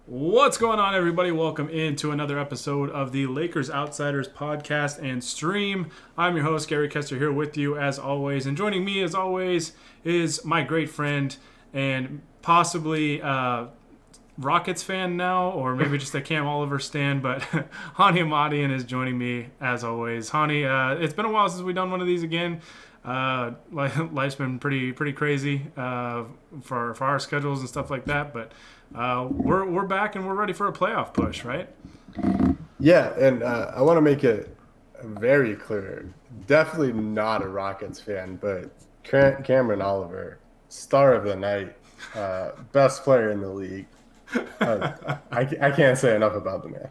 What's going on, everybody? Welcome into another episode of the Lakers Outsiders podcast and stream. I'm your host, Gary Kester, here with you as always. And joining me as always is my great friend and possibly Rockets fan now, or maybe just a Cam Oliver stan, but Honi Ahmadian is joining me as always. Honi, it's been a while since we've done one of these again. Life's been pretty crazy for our schedules and stuff like that, but we're back and we're ready for a playoff push, right? Yeah, and I want to make it very clear. Definitely not a Rockets fan, but Cameron Oliver, star of the night, best player in the league. I can't say enough about the man.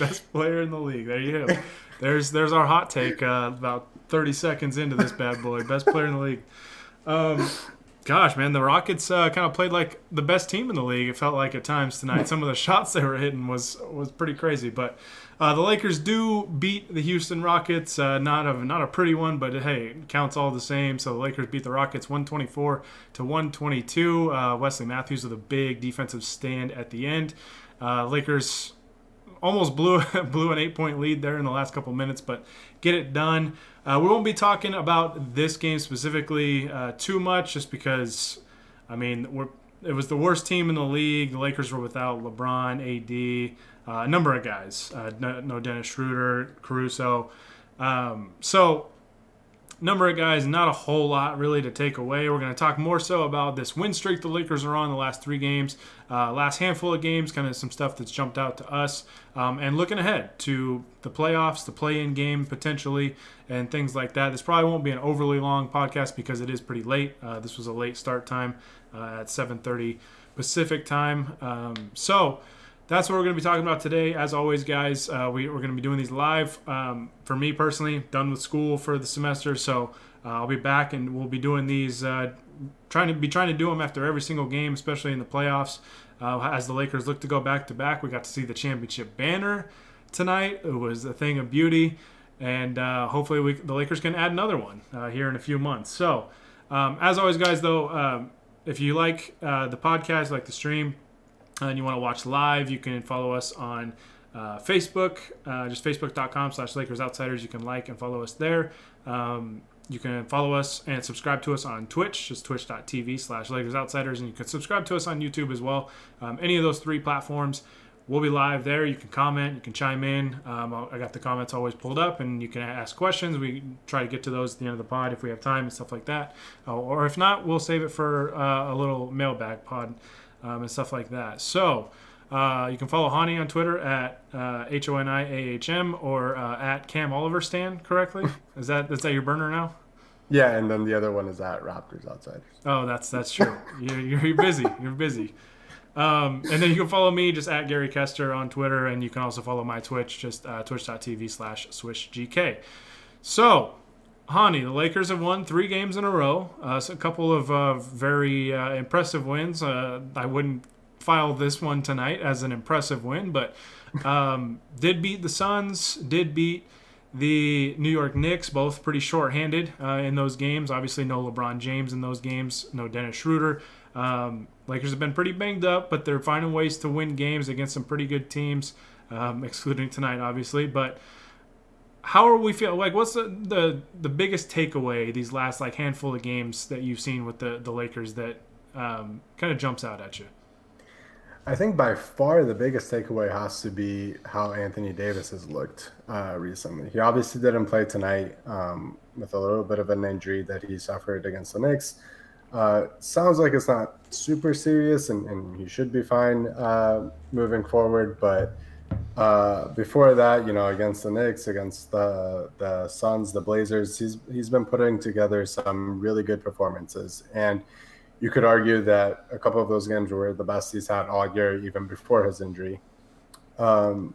Best player in the league. There you go. There's our hot take about 30 seconds into this bad boy. Best player in the league. Gosh, man, the Rockets kind of played like the best team in the league. It felt like at times tonight. Some of the shots they were hitting was pretty crazy. But the Lakers do beat the Houston Rockets. Not a pretty one, but hey, it counts all the same. So the Lakers beat the Rockets 124 to 122. Wesley Matthews with a big defensive stand at the end. Lakers almost blew an 8-point lead there in the last couple minutes, but get it done. We won't be talking about this game specifically too much, just because, I mean, it was the worst team in the league. The Lakers were without LeBron, AD, a number of guys. No Dennis Schroeder, Caruso. So number of guys, not a whole lot really to take away. We're going to talk more so about this win streak the Lakers are on the last 3 games, last handful of games, kind of some stuff that's jumped out to us, and looking ahead to the playoffs, the play-in game potentially, and things like that. This probably won't be an overly long podcast because it is pretty late. This was a late start time at 7:30 Pacific time. So that's what we're going to be talking about today. As always, guys, we're going to be doing these live. For me personally, done with school for the semester, so I'll be back and we'll be doing these. Trying to do them after every single game, especially in the playoffs. As the Lakers look to go back to back, we got to see the championship banner tonight. It was a thing of beauty, and hopefully the Lakers can add another one here in a few months. So, as always, guys, though, if you like the podcast, like the stream, and you want to watch live, you can follow us on Facebook, just facebook.com/Lakers Outsiders. You can like and follow us there. You can follow us and subscribe to us on Twitch, just twitch.tv/Lakers Outsiders. And you can subscribe to us on YouTube as well. Any of those 3 platforms, we'll be live there. You can comment, you can chime in. I got the comments always pulled up, and you can ask questions. We try to get to those at the end of the pod if we have time and stuff like that. Or if not, we'll save it for a little mailbag pod. And stuff like that. So you can follow Honi on Twitter at HONIAHM or at Cam Oliver Stan, correctly? Is that your burner now? Yeah, and then the other one is at Raptors Outsiders. Oh, that's true. You're busy. You're busy. And then you can follow me just at Gary Kester on Twitter, and you can also follow my Twitch, just twitch.tv/SwishGK. So, Honi, the Lakers have won 3 games in a row. So a couple of very impressive wins. I wouldn't file this one tonight as an impressive win, but did beat the Suns, did beat the New York Knicks, both pretty shorthanded in those games. Obviously, no LeBron James in those games, no Dennis Schroeder. Lakers have been pretty banged up, but they're finding ways to win games against some pretty good teams, excluding tonight, obviously. But how are we feeling? Like, what's the biggest takeaway these last handful of games that you've seen with the Lakers that kind of jumps out at you? I think by far the biggest takeaway has to be how Anthony Davis has looked recently. He obviously didn't play tonight with a little bit of an injury that he suffered against the Knicks. Sounds like it's not super serious, and he should be fine moving forward, but before that, against the Knicks, against the Suns, the Blazers, he's been putting together some really good performances. And you could argue that a couple of those games were the best he's had all year, even before his injury. To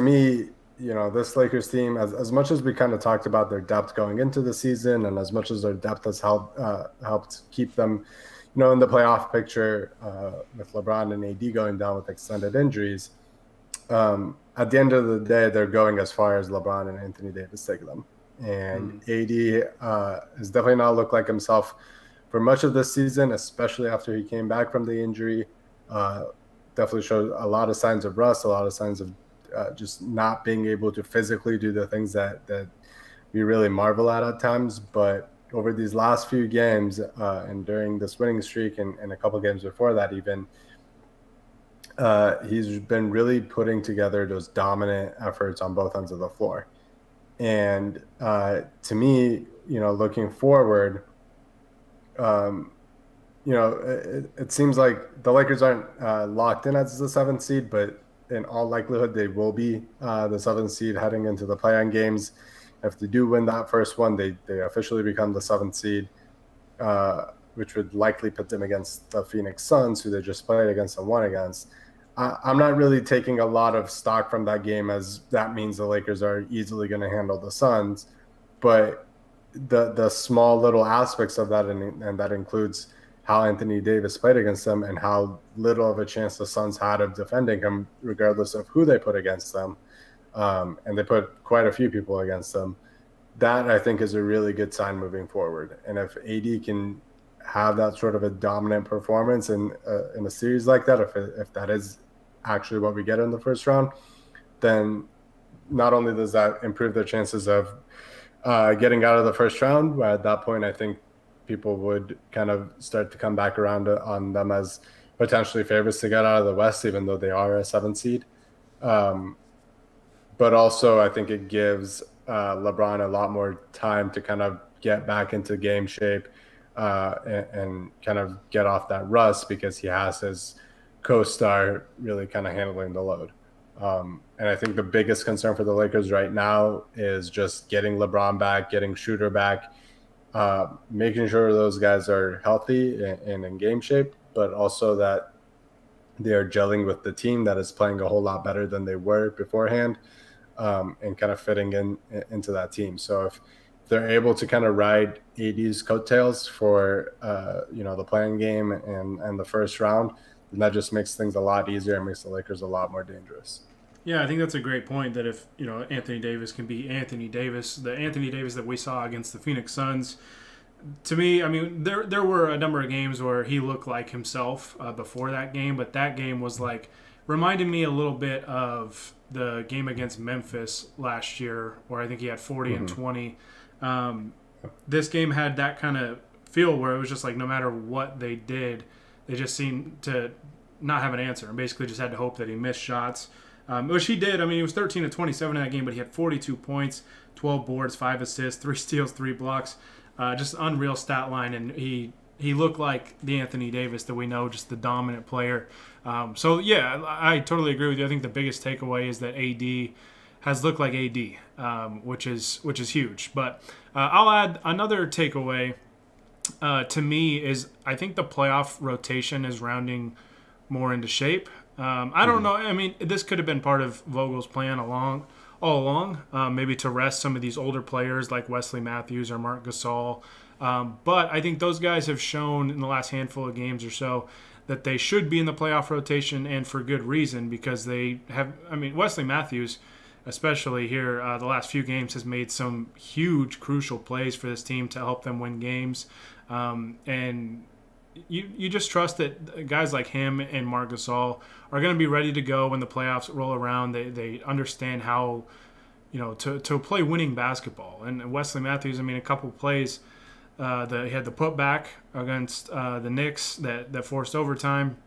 me, this Lakers team, as much as we kind of talked about their depth going into the season, and as much as their depth has helped keep them, in the playoff picture with LeBron and AD going down with extended injuries, at the end of the day, they're going as far as LeBron and Anthony Davis take them. And AD has definitely not looked like himself for much of this season, especially after he came back from the injury. definitely showed a lot of signs of rust, a lot of signs of just not being able to physically do the things that we really marvel at times. But over these last few games and during this winning streak and a couple games before that even, he's been really putting together those dominant efforts on both ends of the floor. And to me, looking forward, um, it seems like the Lakers aren't locked in as the seventh seed, but in all likelihood, they will be the seventh seed heading into the play-in games. If they do win that first one, they officially become the seventh seed, which would likely put them against the Phoenix Suns, who they just played against and won against. I'm not really taking a lot of stock from that game, as that means the Lakers are easily going to handle the Suns. But the small little aspects of that, and that includes how Anthony Davis played against them and how little of a chance the Suns had of defending him, regardless of who they put against them. And they put quite a few people against them. That, I think, is a really good sign moving forward. And if AD can have that sort of a dominant performance in a series like that, if that is actually what we get in the first round, then not only does that improve their chances of getting out of the first round, but at that point, I think people would kind of start to come back around on them as potentially favorites to get out of the West, even though they are a seventh seed. But also, I think it gives LeBron a lot more time to kind of get back into game shape and kind of get off that rust, because he has his co-star really kind of handling the load. And I think the biggest concern for the Lakers right now is just getting LeBron back, getting Shooter back, making sure those guys are healthy and in game shape, but also that they are gelling with the team that is playing a whole lot better than they were beforehand, and kind of fitting into that team. So if they're able to kind of ride AD's coattails for the playing game and the first round, then that just makes things a lot easier and makes the Lakers a lot more dangerous. Yeah, I think that's a great point, that if Anthony Davis can be Anthony Davis, the Anthony Davis that we saw against the Phoenix Suns, to me, I mean, there were a number of games where he looked like himself before that game, but that game was like, reminded me a little bit of the game against Memphis last year, where I think he had 40 and 20. This game had that kind of feel where it was just like no matter what they did, they just seemed to not have an answer and basically just had to hope that he missed shots, which he did. I mean, he was 13 to 27 in that game, but he had 42 points, 12 boards, 5 assists, 3 steals, 3 blocks. Just unreal stat line, and he looked like the Anthony Davis that we know, just the dominant player. So yeah, I totally agree with you. I think the biggest takeaway is that AD has looked like AD, which is huge. But I'll add another takeaway to me is I think the playoff rotation is rounding more into shape. I don't know. I mean, this could have been part of Vogel's plan all along, maybe to rest some of these older players like Wesley Matthews or Marc Gasol. But I think those guys have shown in the last handful of games or so that they should be in the playoff rotation, and for good reason, because they have, I mean, Wesley Matthews, especially here, the last few games has made some huge, crucial plays for this team to help them win games. And you just trust that guys like him and Marc Gasol are going to be ready to go when the playoffs roll around. They understand how, to play winning basketball. And Wesley Matthews, I mean, a couple plays, he had the putback against the Knicks that forced overtime.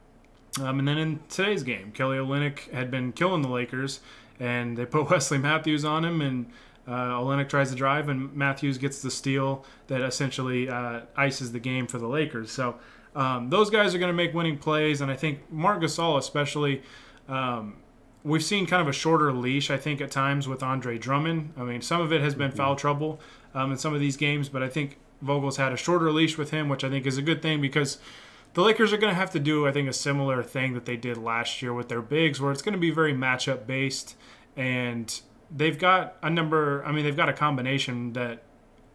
And then in today's game, Kelly Olynyk had been killing the Lakers, and they put Wesley Matthews on him, and Olynyk tries to drive, and Matthews gets the steal that essentially ices the game for the Lakers. So those guys are going to make winning plays, and I think Marc Gasol especially, we've seen kind of a shorter leash, I think, at times with Andre Drummond. I mean, some of it has been foul trouble in some of these games, but I think Vogel's had a shorter leash with him, which I think is a good thing, because the Lakers are going to have to do, I think, a similar thing that they did last year with their bigs, where it's going to be very matchup based, and they've got a combination that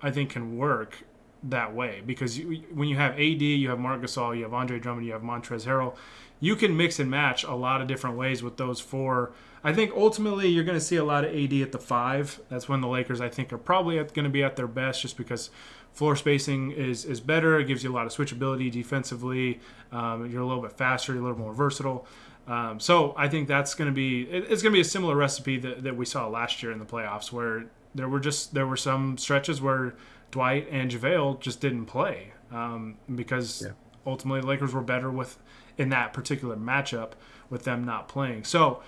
I think can work that way, because when you have AD, you have Marc Gasol, you have Andre Drummond, you have Montrezl Harrell, you can mix and match a lot of different ways with those four. I think ultimately you're going to see a lot of AD at the 5. That's when the Lakers, I think, are probably going to be at their best, just because floor spacing is better. It gives you a lot of switchability defensively. You're a little bit faster, you're a little more versatile. So I think that's going to be it's going to be a similar recipe that we saw last year in the playoffs, where there were some stretches where Dwight and JaVale just didn't play because Yeah. ultimately the Lakers were better with in that particular matchup with them not playing. So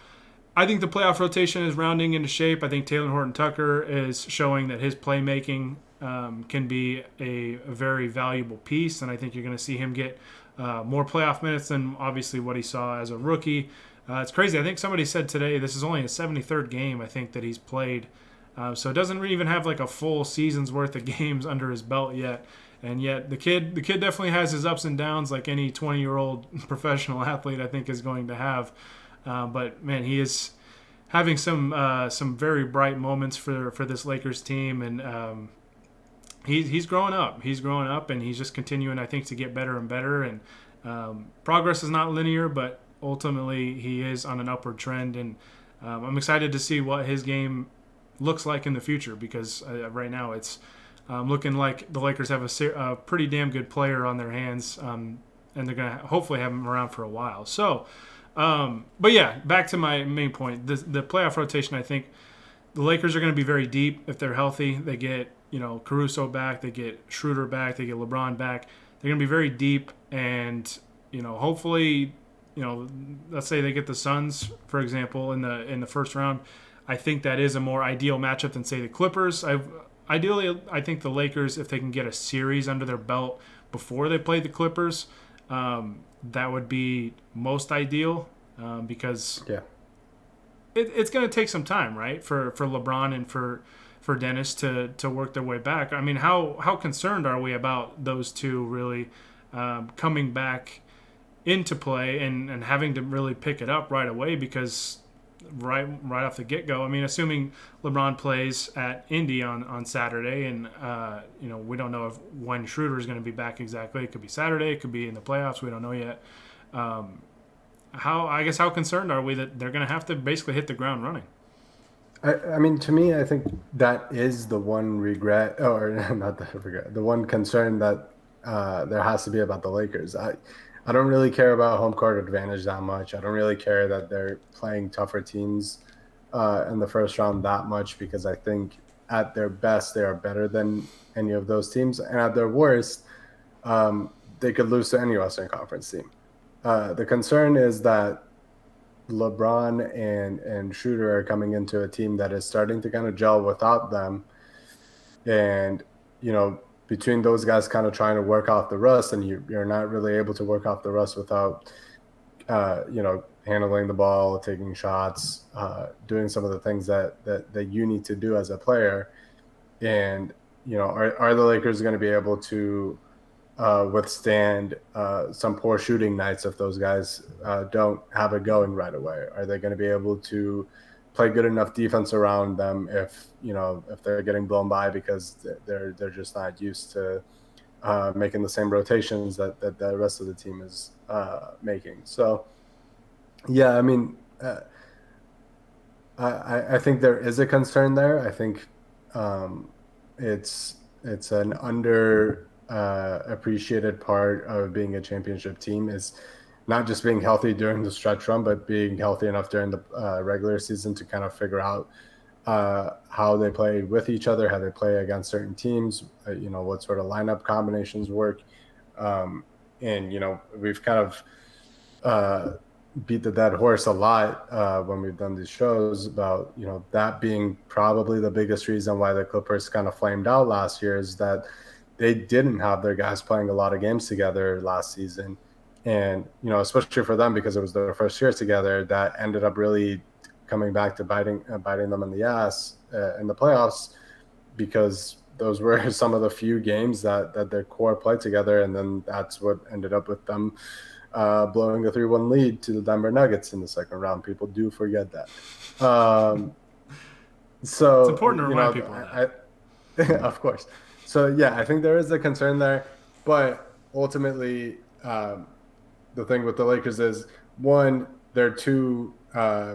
I think the playoff rotation is rounding into shape. I think Taylor Horton Tucker is showing that his playmaking can be a very valuable piece, and I think you're going to see him get more playoff minutes than obviously what he saw as a rookie. It's crazy. I think somebody said today this is only a 73rd game I think that he's played, so it doesn't even have like a full season's worth of games under his belt yet. And yet the kid definitely has his ups and downs like any 20-year-old professional athlete I think is going to have. But man, he is having some very bright moments for this Lakers team, and he's growing up. He's growing up, and he's just continuing, I think, to get better and better. And progress is not linear, but ultimately he is on an upward trend. And I'm excited to see what his game looks like in the future, because right now it's looking like the Lakers have a pretty damn good player on their hands, and they're going to hopefully have him around for a while. So, but yeah, back to my main point. The playoff rotation, I think the Lakers are going to be very deep if they're healthy. They get Caruso back, they get Schroeder back, they get LeBron back. They're going to be very deep, and hopefully, let's say they get the Suns, for example, in the first round. I think that is a more ideal matchup than say the Clippers. Ideally, I think the Lakers, if they can get a series under their belt before they play the Clippers, that would be most ideal, because Yeah. it's going to take some time, right, for LeBron and for Dennis to work their way back. I mean, how concerned are we about those two really coming back into play and having to really pick it up right away? Because right off the get-go, I mean, assuming LeBron plays at Indy on Saturday, and we don't know when Schroeder is going to be back exactly. It could be Saturday, it could be in the playoffs, we don't know yet. How concerned are we that they're going to have to basically hit the ground running? I mean, to me, I think that is the one regret, or not the regret, the one concern that there has to be about the Lakers. I don't really care about home court advantage that much. I don't really care that they're playing tougher teams in the first round that much, because I think at their best they are better than any of those teams, and at their worst, they could lose to any Western Conference team. The concern is that LeBron and Schroeder are coming into a team that is starting to kind of gel without them, and between those guys kind of trying to work off the rust, and you're not really able to work off the rust without handling the ball, taking shots, doing some of the things that you need to do as a player. And are the Lakers going to be able to withstand some poor shooting nights if those guys don't have it going right away? Are they going to be able to play good enough defense around them if they're getting blown by because they're just not used to making the same rotations that the rest of the team is making? So yeah, I mean, I think there is a concern there. I think it's an under appreciated part of being a championship team is not just being healthy during the stretch run, but being healthy enough during the regular season to kind of figure out how they play with each other, how they play against certain teams, what sort of lineup combinations work. And we've kind of beat the dead horse a lot when we've done these shows about that being probably the biggest reason why the Clippers kind of flamed out last year, is that they didn't have their guys playing a lot of games together last season. And, especially for them, because it was their first year together, that ended up really coming back to biting them in the ass in the playoffs, because those were some of the few games that their core played together. And then that's what ended up with them blowing a 3-1 lead to the Denver Nuggets in the second round. People do forget that. So It's important to remind people of that. Of course. So yeah, I think there is a concern there, but ultimately, the thing with the Lakers is, one, their two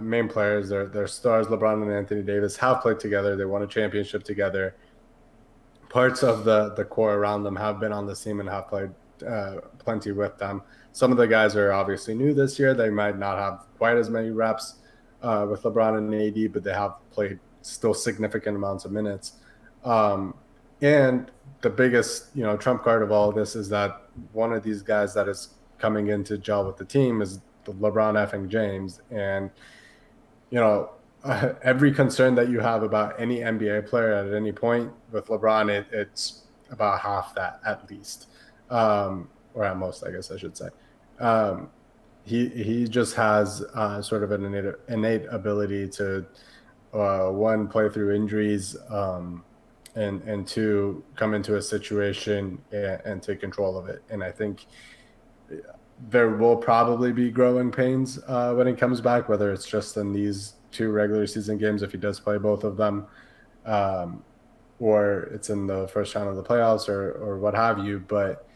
main players, their stars, LeBron and Anthony Davis, have played together. They won a championship together. Parts of the core around them have been on this team and have played plenty with them. Some of the guys are obviously new this year. They might not have quite as many reps with LeBron and AD, but they have played still significant amounts of minutes. And the biggest, trump card of all of this is that one of these guys that is coming in to gel with the team is the LeBron effing James. And, every concern that you have about any NBA player at any point with LeBron, it's about half that at least, or at most, I guess I should say. He just has sort of an innate ability to one, play through injuries, and two, come into a situation and take control of it. And I think there will probably be growing pains when he comes back, whether it's just in these 2 regular season games if he does play both of them, or it's in the first round of the playoffs or what have you. But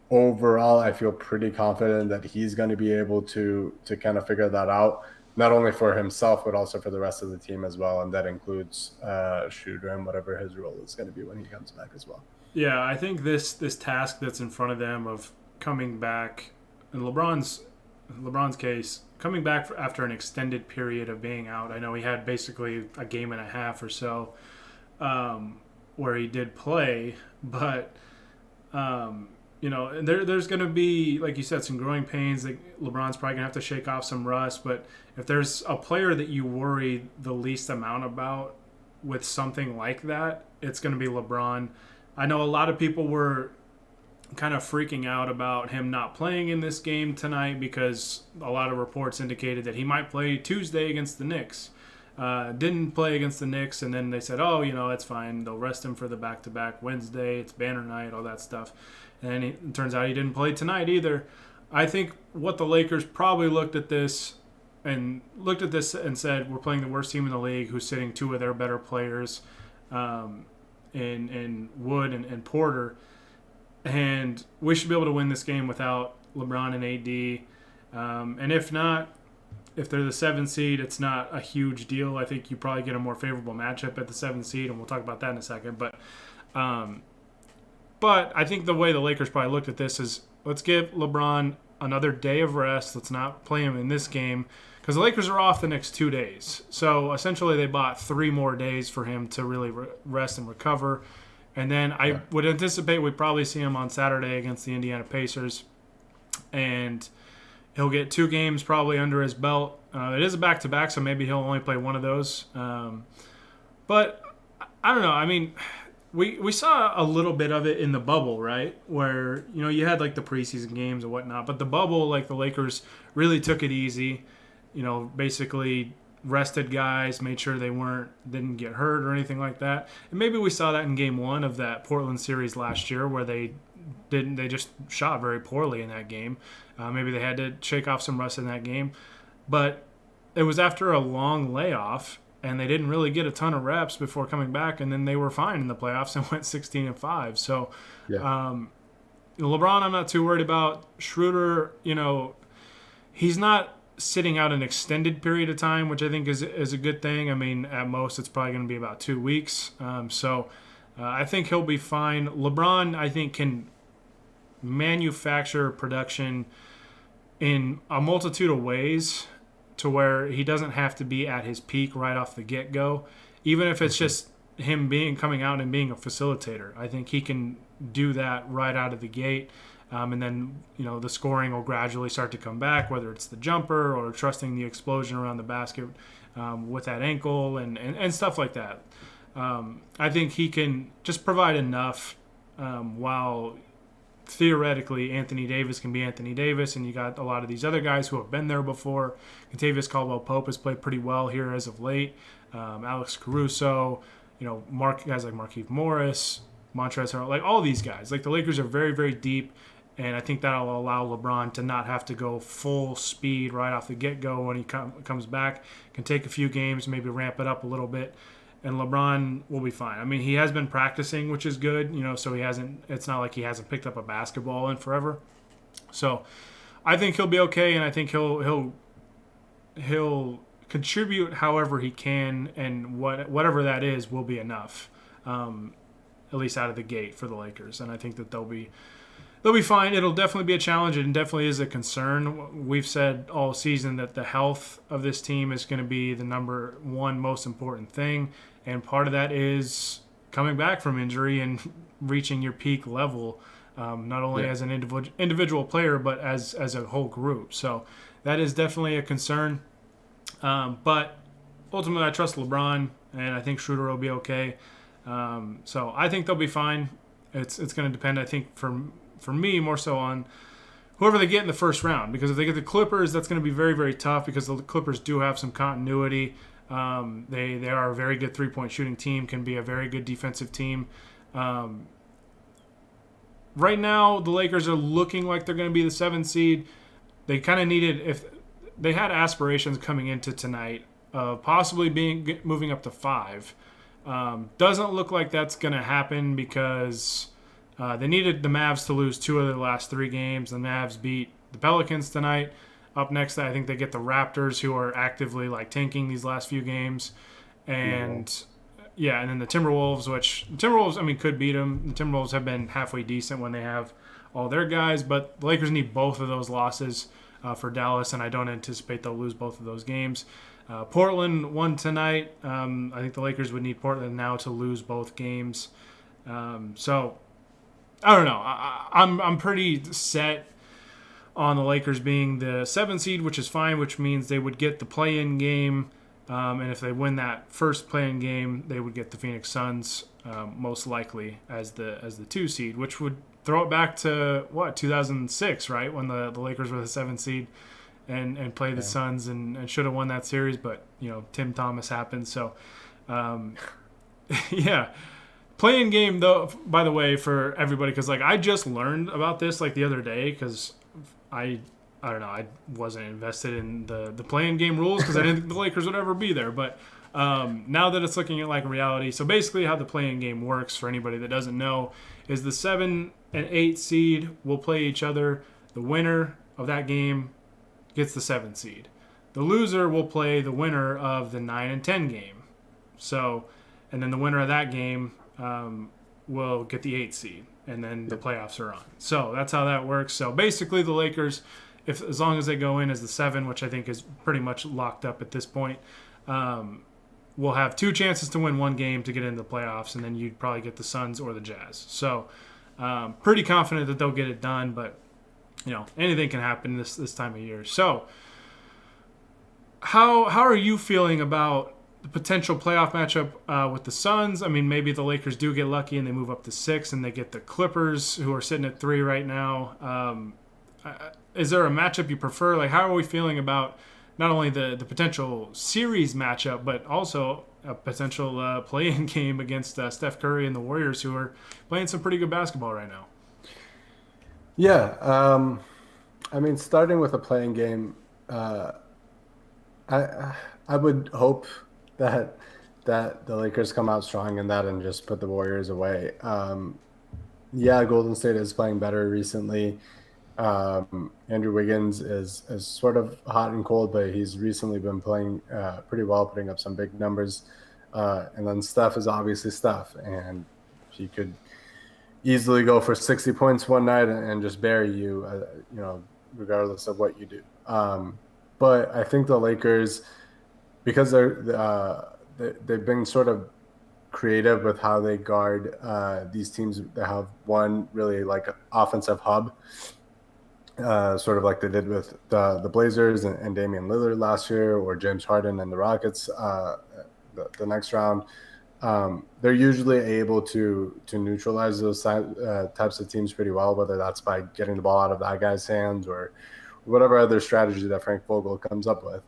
overall, I feel pretty confident that he's going to be able to kind of figure that out, not only for himself, but also for the rest of the team as well. And that includes Shooter and whatever his role is going to be when he comes back as well. Yeah, I think this task that's in front of them of coming back, in LeBron's case, coming back after an extended period of being out. I know he had basically a game and a half or so where he did play, but there's going to be, like you said, some growing pains. LeBron's probably going to have to shake off some rust. But if there's a player that you worry the least amount about with something like that, it's going to be LeBron. I know a lot of people were kind of freaking out about him not playing in this game tonight because a lot of reports indicated that he might play Tuesday against the Knicks. Didn't play against the Knicks, and then they said, it's fine. They'll rest him for the back-to-back Wednesday. It's banner night, all that stuff. And it turns out he didn't play tonight either. I think what the Lakers probably looked at this and said, we're playing the worst team in the league who's sitting 2 of their better players in Wood and Porter. And we should be able to win this game without LeBron and AD. And if not, if they're the 7th seed, it's not a huge deal. I think you probably get a more favorable matchup at the 7th seed, and we'll talk about that in a second. But I think the way the Lakers probably looked at this is, let's give LeBron another day of rest. Let's not play him in this game because the Lakers are off the next 2 days. So essentially they bought 3 more days for him to really rest and recover. And then I would anticipate we'd probably see him on Saturday against the Indiana Pacers. And he'll get 2 games probably under his belt. It is a back-to-back, so maybe he'll only play one of those. But I don't know. I mean, we saw a little bit of it in the bubble, right? Where, you had like the preseason games and whatnot. But the bubble, like the Lakers really took it easy. Basically rested guys, made sure they didn't get hurt or anything like that. And maybe we saw that in game 1 of that Portland series last year where they just shot very poorly in that game. Maybe they had to shake off some rust in that game. But it was after a long layoff, and they didn't really get a ton of reps before coming back, and then they were fine in the playoffs and went 16-5. So LeBron I'm not too worried about. Schroeder, he's not sitting out an extended period of time, which I think is a good thing. I mean, at most it's probably going to be about 2 weeks. I think he'll be fine. LeBron, I think, can manufacture production in a multitude of ways to where he doesn't have to be at his peak right off the get-go, even if it's just him coming out and being a facilitator. I think he can do that right out of the gate. And then, the scoring will gradually start to come back, whether it's the jumper or trusting the explosion around the basket with that ankle and stuff like that. I think he can just provide enough while theoretically Anthony Davis can be Anthony Davis, and you got a lot of these other guys who have been there before. Contavious Caldwell-Pope has played pretty well here as of late. Alex Caruso, guys like Markieff Morris, Montrezl Harrell, like all these guys. Like the Lakers are very, very deep. And I think that'll allow LeBron to not have to go full speed right off the get-go when he comes back. Can take a few games, maybe ramp it up a little bit, and LeBron will be fine. I mean, he has been practicing, which is good, so it's not like he hasn't picked up a basketball in forever. So I think he'll be okay, and I think he'll contribute however he can, and whatever that is will be enough, at least out of the gate for the Lakers. And I think that they'll be they'll be fine. It'll definitely be a challenge and definitely is a concern. We've said all season that the health of this team is going to be the number one most important thing, and part of that is coming back from injury and reaching your peak level, not only as an individual player but as a whole group. So that is definitely a concern. But ultimately, I trust LeBron, and I think Schroeder will be okay. So I think they'll be fine. It's going to depend, I think, for me more so on whoever they get in the first round. Because if they get the Clippers, that's going to be very, very tough because the Clippers do have some continuity. They are a very good three-point shooting team, can be a very good defensive team. Right now, the Lakers are looking like they're going to be the 7th seed. They kind of needed, if they had aspirations coming into tonight of possibly moving up to 5. Doesn't look like that's going to happen because they needed the Mavs to lose 2 of their last 3 games. The Mavs beat the Pelicans tonight. Up next, I think they get the Raptors, who are actively tanking these last few games, and and then the Timberwolves, which the Timberwolves, could beat them. The Timberwolves have been halfway decent when they have all their guys, but the Lakers need both of those losses for Dallas, and I don't anticipate they'll lose both of those games. Portland won tonight. I think the Lakers would need Portland now to lose both games. So I don't know. I'm pretty set on the Lakers being the 7th seed, which is fine, which means they would get the play-in game. And if they win that first play-in game, they would get the Phoenix Suns most likely as the 2 seed, which would throw it back to 2006, right, when the Lakers were the 7th seed and played the Suns and should have won that series, but Tim Thomas happened. So play-in game, though, by the way, for everybody, because I just learned about this the other day, because I don't know, I wasn't invested in the play-in game rules because I didn't think the Lakers would ever be there. But now that it's looking at reality, so basically how the play-in game works, for anybody that doesn't know, is the 7 and 8 seed will play each other. The winner of that game gets the 7th seed. The loser will play the winner of the 9 and 10 game. So, and then the winner of that game will get the 8th seed, and then the playoffs are on. So that's how that works. So basically, the Lakers, as long as they go in as the 7, which I think is pretty much locked up at this point, will have 2 chances to win 1 game to get into the playoffs, and then you'd probably get the Suns or the Jazz. So pretty confident that they'll get it done, but anything can happen this time of year. So how are you feeling about the potential playoff matchup with the Suns? Maybe the Lakers do get lucky and they move up to 6 and they get the Clippers, who are sitting at 3 right now. Is there a matchup you prefer? How are we feeling about not only the potential series matchup, but also a potential play-in game against Steph Curry and the Warriors, who are playing some pretty good basketball right now? Yeah. Starting with a play-in game, I would hope that the Lakers come out strong in that and just put the Warriors away. Golden State is playing better recently. Andrew Wiggins is sort of hot and cold, but he's recently been playing pretty well, putting up some big numbers. And then Steph is obviously Steph, and he could easily go for 60 points one night and just bury you, regardless of what you do. But I think the Lakers, because they've been sort of creative with how they guard these teams that have one really offensive hub, sort of like they did with the Blazers and Damian Lillard last year, or James Harden and the Rockets the next round. They're usually able to neutralize those types of teams pretty well, whether that's by getting the ball out of that guy's hands or whatever other strategy that Frank Vogel comes up with.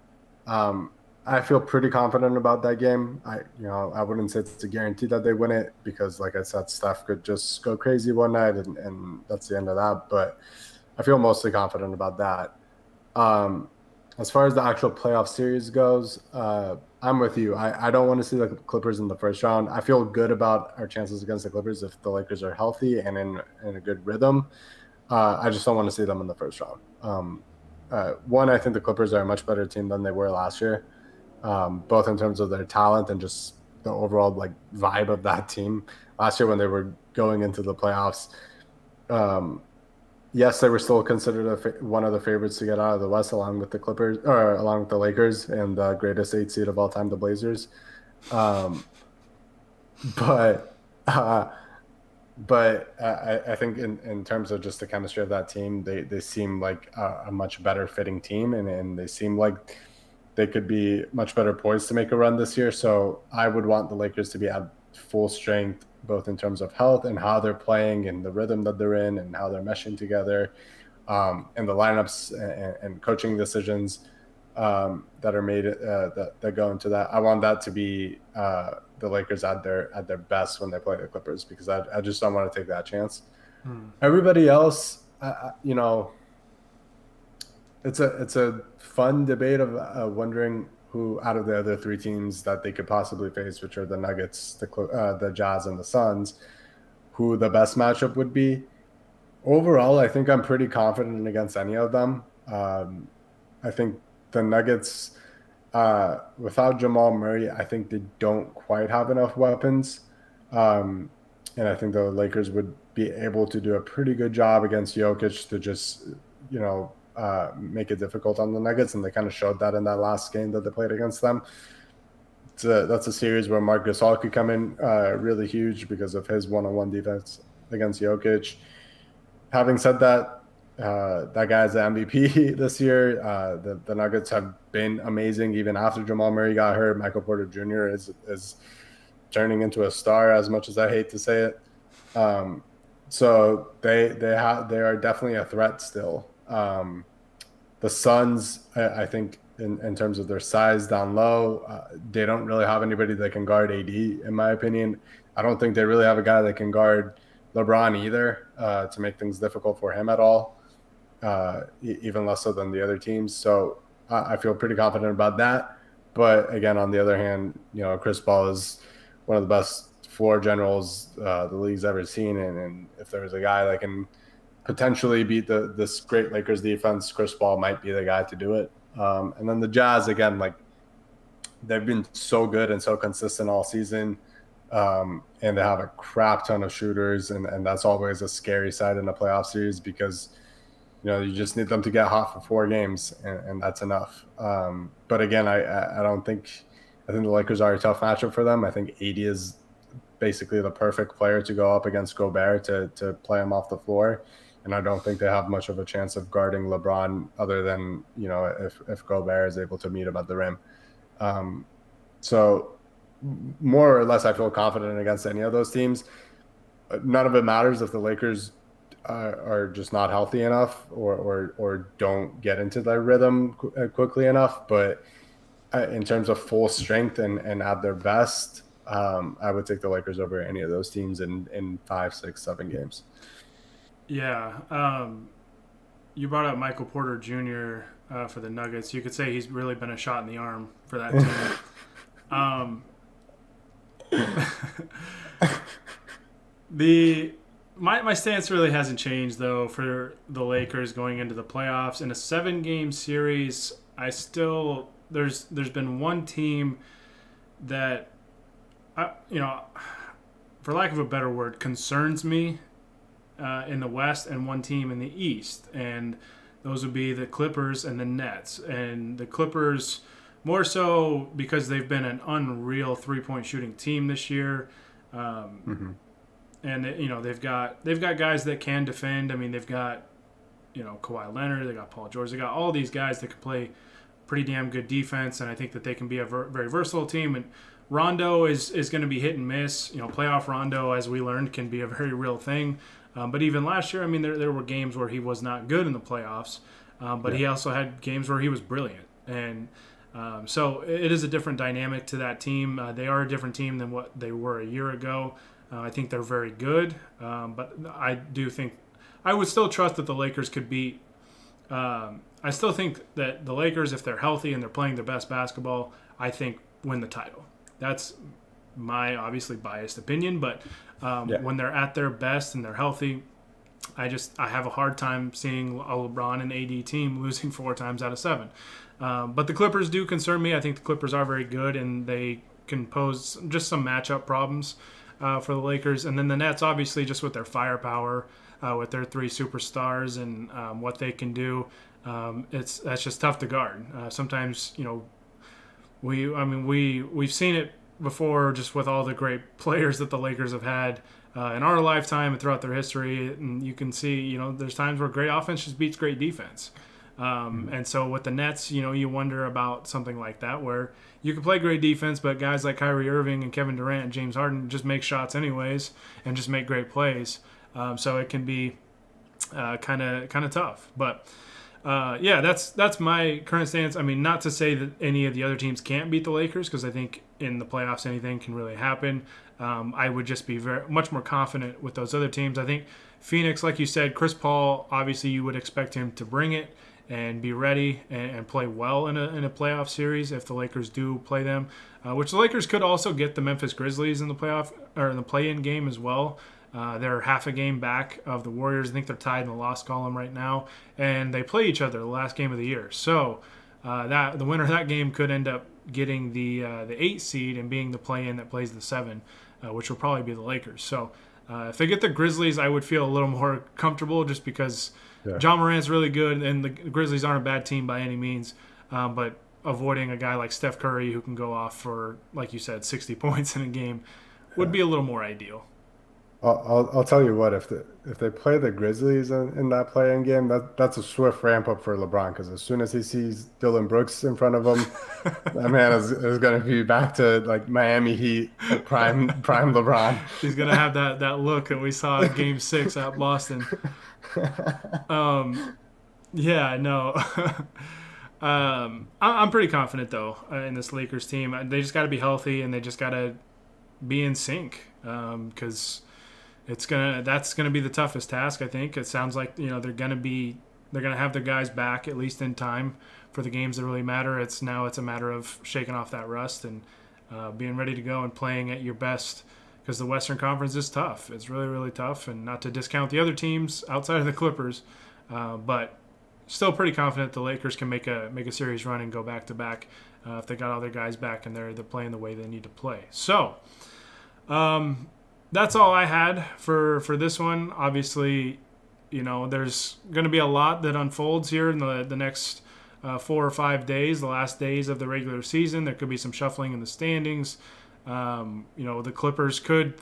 I feel pretty confident about that game. I wouldn't say it's a guarantee that they win it because, like I said, Steph could just go crazy one night and that's the end of that. But I feel mostly confident about that. As far as the actual playoff series goes, I'm with you. I don't want to see the Clippers in the first round. I feel good about our chances against the Clippers if the Lakers are healthy and in a good rhythm. I just don't want to see them in the first round. One, I think the Clippers are a much better team than they were last year, both in terms of their talent and just the overall vibe of that team. Last year when they were going into the playoffs, yes, they were still considered one of the favorites to get out of the West, along with the Clippers or along with the Lakers and the greatest 8 seed of all time, the Blazers. Um, but uh, I think in terms of just the chemistry of that team, they seem like a much better fitting team, and they seem like they could be much better poised to make a run this year. So I would want the Lakers to be at full strength, both in terms of health and how they're playing and the rhythm that they're in and how they're meshing together, and the lineups and coaching decisions that are made that go into that. I want that to be the Lakers at their best when they play the Clippers, because I just don't want to take that chance. Hmm. Everybody else, it's a fun debate of wondering who out of the other three teams that they could possibly face, which are the Nuggets, the Jazz, and the Suns, who the best matchup would be. Overall, I think I'm pretty confident against any of them. I think the Nuggets, without Jamal Murray, I think they don't quite have enough weapons. Um, and I think the Lakers would be able to do a pretty good job against Jokic to just, make it difficult on the Nuggets. And they kind of showed that in that last game that they played against them. That's a series where Marc Gasol could come in really huge because of his one-on-one defense against Jokic. Having said that, that guy's the MVP this year. The Nuggets have been amazing even after Jamal Murray got hurt. Michael Porter Jr. is turning into a star, as much as I hate to say it. So they are definitely a threat still. The Suns, I think, in terms of their size down low, they don't really have anybody that can guard AD, in my opinion. I don't think they really have a guy that can guard LeBron either, to make things difficult for him at all, even less so than the other teams. So I feel pretty confident about that. But again, on the other hand, Chris Paul is one of the best floor generals the league's ever seen. And if there was a guy that can potentially beat this great Lakers defense, Chris Paul might be the guy to do it. And then the Jazz, again, like, they've been so good and so consistent all season. And they have a crap ton of shooters, and that's always a scary side in a playoff series, because you just need them to get hot for 4 games, and that's enough. But again, I don't think I think the Lakers are a tough matchup for them. I think AD is basically the perfect player to go up against Gobert to play him off the floor, and I don't think they have much of a chance of guarding LeBron, other than if Gobert is able to meet him at the rim. So more or less, I feel confident against any of those teams. None of it matters if the Lakers are just not healthy enough, or don't get into their rhythm quickly enough. But in terms of full strength and at their best, I would take the Lakers over any of those teams in 5, 6, 7 games. Yeah. You brought up Michael Porter Jr. For the Nuggets. You could say he's really been a shot in the arm for that team. My stance really hasn't changed, though, for the Lakers going into the playoffs. In a 7-game series, there's been one team that, for lack of a better word, concerns me in the West, and one team in the East, and those would be the Clippers and the Nets. And the Clippers, more so because they've been an unreal 3-point shooting team this year. And they've got guys that can defend. I mean, they've got Kawhi Leonard, they got Paul George, they got all these guys that can play pretty damn good defense, and I think that they can be a very versatile team. And Rondo is going to be hit and miss. Playoff Rondo, as we learned, can be a very real thing. But even last year, I mean, there were games where he was not good in the playoffs, but he also had games where he was brilliant. And so it is a different dynamic to that team. They are a different team than what they were a year ago. I think they're very good, but I do think I would still trust that the Lakers could beat. I still think that the Lakers, if they're healthy and they're playing their best basketball, I think win the title. That's my obviously biased opinion, but when they're at their best and they're healthy, I have a hard time seeing a LeBron and AD team losing 4 times out of 7. But the Clippers do concern me. I think the Clippers are very good, and they can pose just some matchup problems. for the Lakers. And then the Nets, obviously, just with their firepower, with their three superstars and what they can do, that's just tough to guard. Sometimes, we've seen it before, just with all the great players that the Lakers have had in our lifetime and throughout their history. And you can see, there's times where great offense just beats great defense. And so with the Nets, you wonder about something like that where you can play great defense, but guys like Kyrie Irving and Kevin Durant and James Harden just make shots anyways and just make great plays. So it can be kind of tough. But that's my current stance. I mean, not to say that any of the other teams can't beat the Lakers, because I think in the playoffs anything can really happen. I would just be much more confident with those other teams. I think Phoenix, like you said, Chris Paul, obviously you would expect him to bring it and be ready and play well in a playoff series if the Lakers do play them, which the Lakers could also get the Memphis Grizzlies in the playoff or in the play-in game as well. They're half a game back of the Warriors. I think they're tied in the loss column right now, and they play each other the last game of the year. So the winner of that game could end up getting the 8 seed and being the play-in that plays the 7, which will probably be the Lakers. So if they get the Grizzlies, I would feel a little more comfortable, just because John Morant's really good, and the Grizzlies aren't a bad team by any means. But avoiding a guy like Steph Curry, who can go off for, like you said, 60 points in a game, would be a little more ideal. I'll tell you what, if they play the Grizzlies in that play-in game, that's a swift ramp up for LeBron, because as soon as he sees Dylan Brooks in front of him, that man is going to be back to like Miami Heat prime LeBron. He's going to have that look that we saw in Game 6 at Boston. Yeah, no. I'm pretty confident though in this Lakers team. They just got to be healthy, and they just got to be in sync, because that's gonna be the toughest task. I think it sounds like they're gonna have their guys back at least in time for the games that really matter. It's a matter of shaking off that rust and being ready to go and playing at your best, because the Western Conference is tough. It's really, really tough, and not to discount the other teams outside of the Clippers, but still pretty confident the Lakers can make a series run and go back to back if they got all their guys back and they're playing the way they need to play. So that's all I had for this one. Obviously, there's going to be a lot that unfolds here in the next 4 or 5 days, the last days of the regular season. There could be some shuffling in the standings. The Clippers could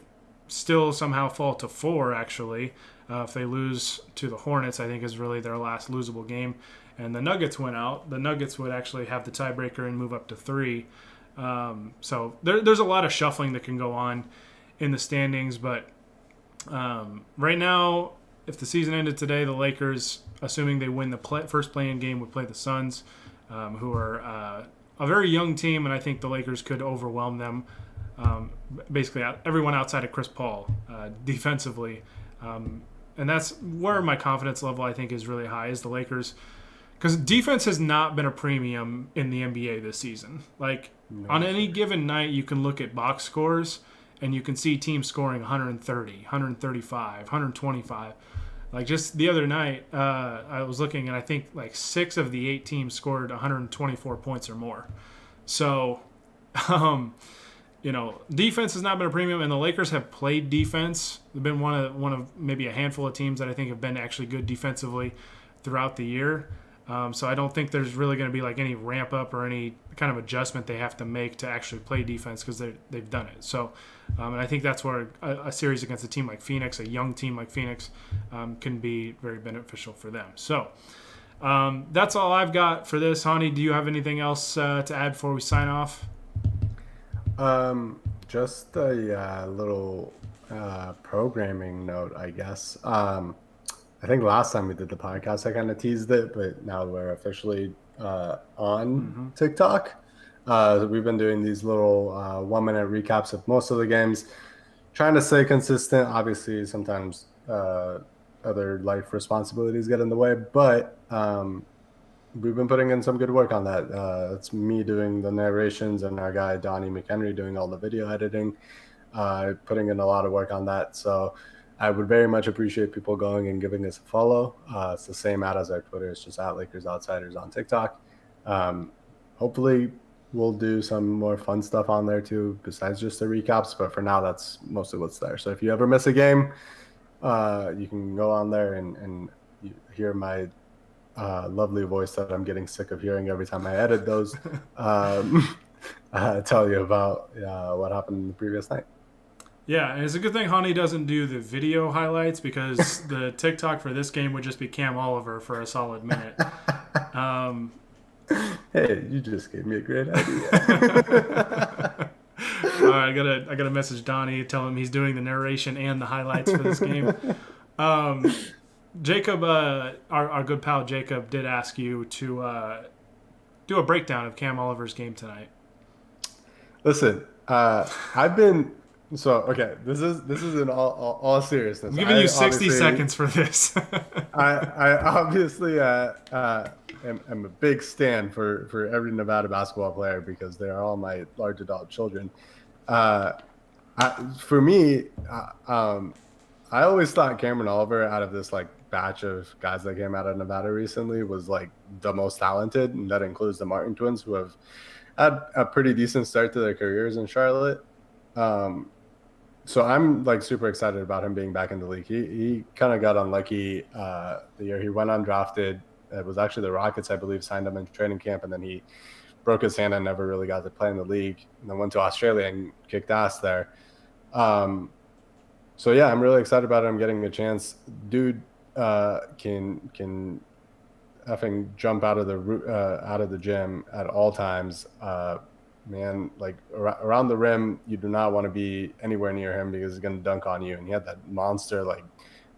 still somehow fall to 4, actually. If they lose to the Hornets, I think is really their last losable game. And the Nuggets went out. The Nuggets would actually have the tiebreaker and move up to 3. So there's a lot of shuffling that can go on in the standings. But right now, if the season ended today, the Lakers, assuming they win the first play-in game, would play the Suns, who are a very young team, and I think the Lakers could overwhelm them. Basically, everyone outside of Chris Paul defensively. And that's where my confidence level, I think, is really high, is the Lakers. Because defense has not been a premium in the NBA this season. On any given night, you can look at box scores, and you can see teams scoring 130, 135, 125. Just the other night, I was looking, and I think 6 of the 8 teams scored 124 points or more. So, defense has not been a premium, and the Lakers have played defense. They've been one of maybe a handful of teams that I think have been actually good defensively throughout the year. So I don't think there's really going to be any ramp up or any kind of adjustment they have to make to actually play defense, because they've done it. So, and I think that's where a series against a team like Phoenix, a young team like Phoenix, can be very beneficial for them. So that's all I've got for this. Honi, do you have anything else to add before we sign off? Just a little programming note, I guess. I think last time we did the podcast, I kind of teased it, but now we're officially on TikTok. We've been doing these little 1-minute recaps of most of the games, trying to stay consistent. Obviously, sometimes other life responsibilities get in the way, but we've been putting in some good work on that. It's me doing the narrations and our guy Donnie McHenry doing all the video editing, putting in a lot of work on that. So I would very much appreciate people going and giving us a follow. It's the same ad as our Twitter. It's just @LakersOutsiders on TikTok. Hopefully we'll do some more fun stuff on there too, besides just the recaps. But for now, that's mostly what's there. So if you ever miss a game, you can go on there and you hear my lovely voice that I'm getting sick of hearing every time I edit those. Tell you about what happened the previous night. Yeah, and it's a good thing Honey doesn't do the video highlights because the TikTok for this game would just be Cam Oliver for a solid minute. Um, Hey, you just gave me a great idea. all right, I gotta message Donnie, tell him he's doing the narration and the highlights for this game. Jacob, our good pal Jacob, did ask you to do a breakdown of Cam Oliver's game tonight. Listen, I've been okay. This is in all seriousness. I'm giving you 60 seconds for this. I obviously am a big stan for every Nevada basketball player because they are all my large adult children. For me, I always thought Cameron Oliver, out of this like batch of guys that came out of Nevada recently, was like the most talented, and that includes the Martin twins, who have had a pretty decent start to their careers in Charlotte. So I'm like super excited about him being back in the league. He kind of got unlucky the year he went undrafted. It was actually the Rockets, I believe, signed him in training camp, and then he broke his hand and never really got to play in the league. And then went to Australia and kicked ass there. So yeah, I'm really excited about him getting a chance. Dude can effing jump out of the gym at all times. Man, like around the rim, you do not want to be anywhere near him because he's going to dunk on you. And he had that monster like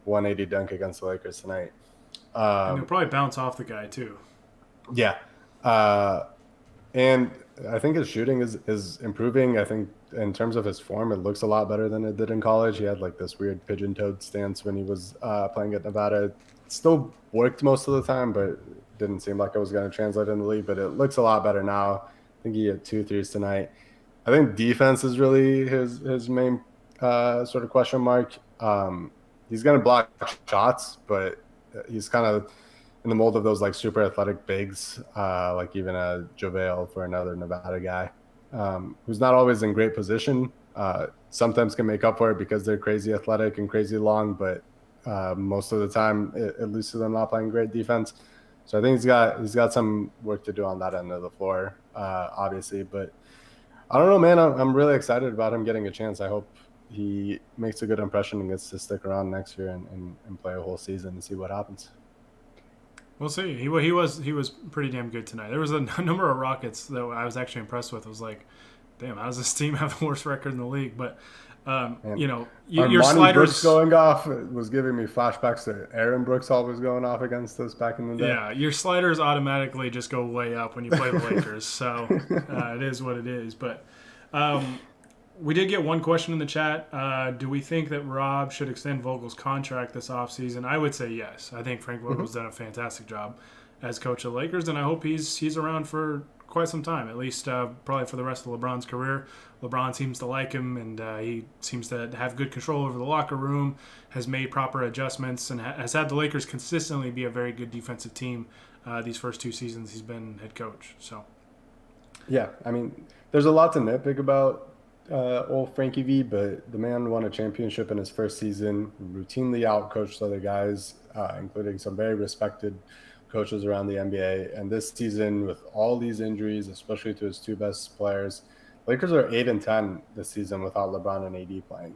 180 dunk against the Lakers tonight. And he'll probably bounce off the guy too. Yeah. And I think his shooting is improving. I think in terms of his form, it looks a lot better than it did in college. He had like this weird pigeon-toed stance when he was playing at Nevada. It still worked most of the time, but didn't seem like it was going to translate in the league. But it looks a lot better now. I think he had 2 threes tonight. I think defense is really his main sort of question mark. He's going to block shots, but he's kind of in the mold of those like super athletic bigs, like even a JaVale for another Nevada guy, who's not always in great position. Sometimes can make up for it because they're crazy athletic and crazy long, but most of the time it leads to them not playing great defense. So I think he's got some work to do on that end of the floor, obviously. But I don't know, man. I'm really excited about him getting a chance. I hope he makes a good impression and gets to stick around next year and play a whole season and see what happens. We'll see. He was pretty damn good tonight. There was a number of Rockets that I was actually impressed with. I was like, damn, how does this team have the worst record in the league? But your sliders Brooks going off was giving me flashbacks to Aaron Brooks always going off against us back in the day. Yeah, your sliders automatically just go way up when you play the Lakers. So it is what it is. But we did get one question in the chat. Do we think that Rob should extend Vogel's contract this offseason? I would say yes. I think Frank Vogel's done a fantastic job as coach of the Lakers, and I hope he's around for quite some time, at least probably for the rest of LeBron's career. LeBron seems to like him, and he seems to have good control over the locker room, has made proper adjustments, and has had the Lakers consistently be a very good defensive team these first 2 seasons he's been head coach. So, yeah, I mean, there's a lot to nitpick about old Frankie V, but the man won a championship in his first season, routinely outcoached other guys, including some very respected coaches around the NBA. And this season, with all these injuries, especially to his 2 best players, Lakers are 8-10 this season without LeBron and AD playing.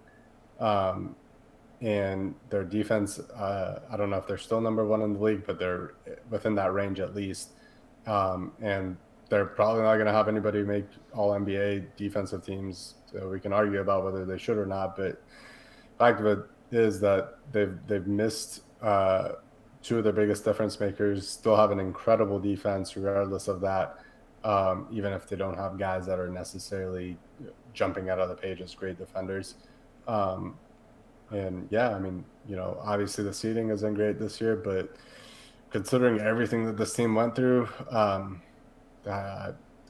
And their defense, I don't know if they're still number 1 in the league, but they're within that range at least. And they're probably not going to have anybody make all NBA defensive teams. So we can argue about whether they should or not. But the fact of it is that they've missed 2 of their biggest difference makers, still have an incredible defense regardless of that, even if they don't have guys that are necessarily jumping out of the page as great defenders. And yeah, I mean, obviously the seeding isn't great this year, but considering everything that this team went through,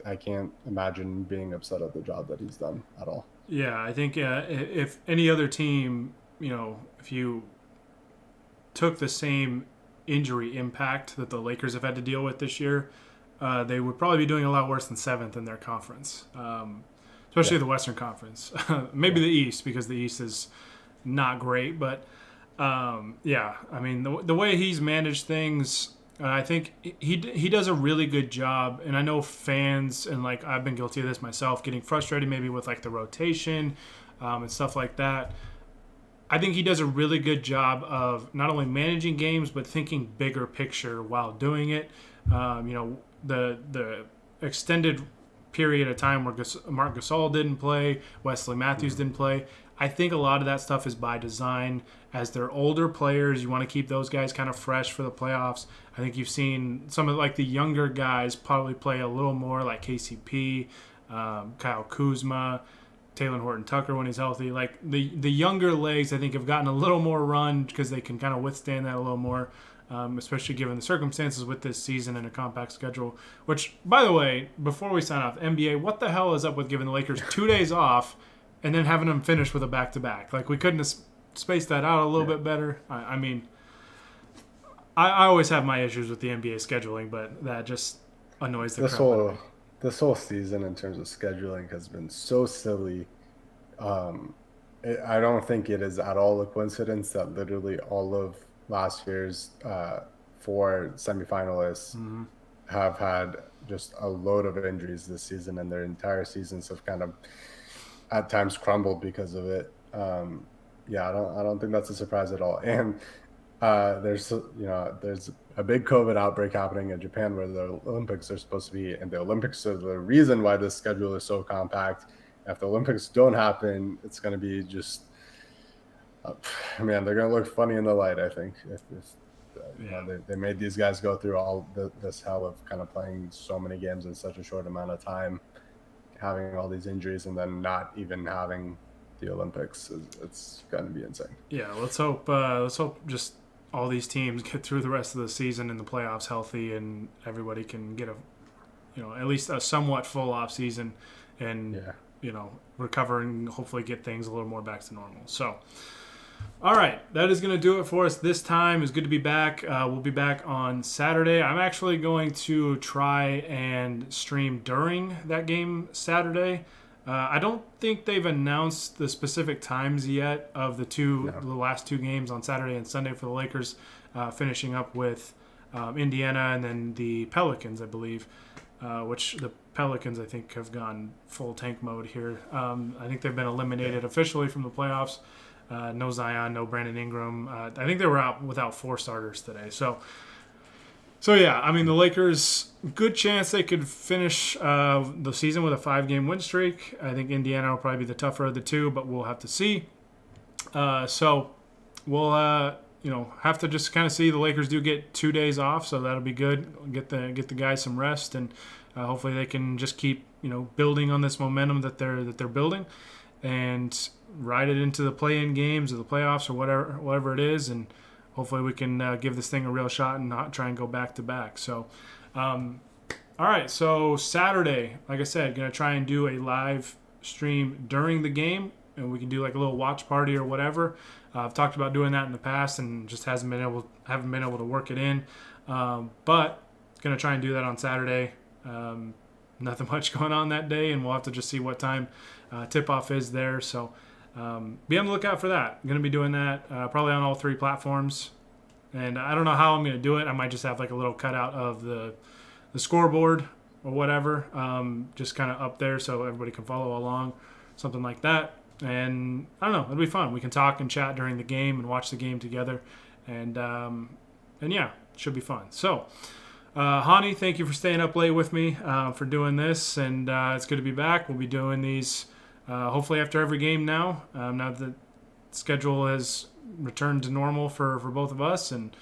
I can't imagine being upset at the job that he's done at all. Yeah, I think if any other team, if you took the same injury impact that the Lakers have had to deal with this year, they would probably be doing a lot worse than 7th in their conference, especially the Western Conference. Maybe the East, because the East is not great. But, yeah, I mean, the way he's managed things, I think he does a really good job. And I know fans, and, like, I've been guilty of this myself, getting frustrated maybe with, like, the rotation and stuff like that. I think he does a really good job of not only managing games, but thinking bigger picture while doing it. The extended period of time where Marc Gasol didn't play, Wesley Matthews didn't play. I think a lot of that stuff is by design. As they're older players, you want to keep those guys kind of fresh for the playoffs. I think you've seen some of like the younger guys probably play a little more, like KCP, Kyle Kuzma, Taylor Horton-Tucker when he's healthy. Like the younger legs, I think, have gotten a little more run because they can kind of withstand that a little more, especially given the circumstances with this season and a compact schedule. Which, by the way, before we sign off, NBA, what the hell is up with giving the Lakers 2 days off and then having them finish with a back-to-back? Like, we couldn't have spaced that out a little bit better. I mean, I always have my issues with the NBA scheduling, but that just annoys the crap out of me. This whole season in terms of scheduling has been so silly. I don't think it is at all a coincidence that literally all of last year's 4 semifinalists have had just a load of injuries this season, and their entire seasons have kind of at times crumbled because of it. I don't think that's a surprise at all. And there's a big COVID outbreak happening in Japan where the Olympics are supposed to be, and the Olympics are the reason why this schedule is so compact. If the Olympics don't happen, it's going to be just, they're going to look funny in the light, I think. They made these guys go through all this hell of kind of playing so many games in such a short amount of time, having all these injuries, and then not even having the Olympics. It's going to be insane. Yeah, let's hope just all these teams get through the rest of the season in the playoffs healthy, and everybody can get at least a somewhat full off season, and recover and hopefully get things a little more back to normal. So, all right, that is going to do it for us this time. It's good to be back. We'll be back on Saturday. I'm actually going to try and stream during that game Saturday. I don't think they've announced the specific times yet of the last 2 games on Saturday and Sunday for the Lakers, finishing up with Indiana and then the Pelicans, I believe, which the Pelicans, I think, have gone full tank mode here. I think they've been eliminated officially from the playoffs. No Zion, no Brandon Ingram. I think they were out without 4 starters today. So yeah, I mean, the Lakers, good chance they could finish the season with a 5-game win streak. I think Indiana will probably be the tougher of the 2, but we'll have to see. So we'll have to just kind of see. The Lakers do get 2 days off, so that'll be good. Get the guys some rest, and hopefully they can just keep building on this momentum that they're building, and ride it into the play-in games or the playoffs or whatever it is, and hopefully we can give this thing a real shot and not try and go back-to-back. So, all right, so Saturday, like I said, going to try and do a live stream during the game, and we can do like a little watch party or whatever. I've talked about doing that in the past and just haven't been able to work it in. But going to try and do that on Saturday. Nothing much going on that day, and we'll have to just see what time tip-off is there. So be on the lookout for that. I'm going to be doing that probably on all 3 platforms. And I don't know how I'm going to do it. I might just have like a little cutout of the scoreboard or whatever, just kind of up there so everybody can follow along, something like that. And I don't know, it'll be fun. We can talk and chat during the game and watch the game together. And yeah, it should be fun. So, Honi, thank you for staying up late with me for doing this. And it's good to be back. We'll be doing these hopefully after every game now. Now that the schedule has returned to normal for both of us. And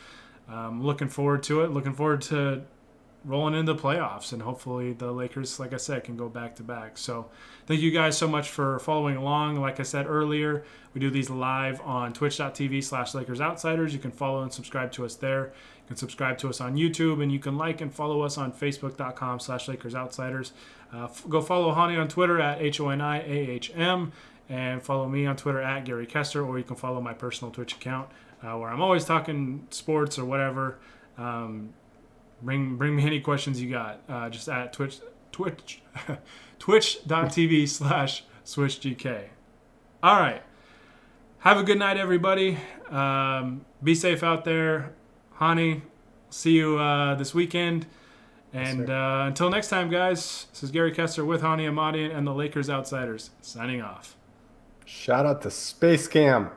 looking forward to it. Looking forward to rolling into the playoffs, and hopefully the Lakers, like I said, can go back-to-back. So thank you guys so much for following along. Like I said earlier, we do these live on twitch.tv/LakersOutsiders. You can follow and subscribe to us there. You can subscribe to us on YouTube, and you can like and follow us on Facebook.com/LakersOutsiders. Go follow Honi on Twitter at HONIAHM, and follow me on Twitter at Gary Kester, or you can follow my personal Twitch account where I'm always talking sports or whatever. Bring me any questions you got. Just at twitch.tv/switchgk. All right. Have a good night, everybody. Be safe out there. Honi, see you this weekend. And until next time, guys, this is Gary Kester with Honi Ahmadian and the Lakers Outsiders, signing off. Shout out to Space Cam.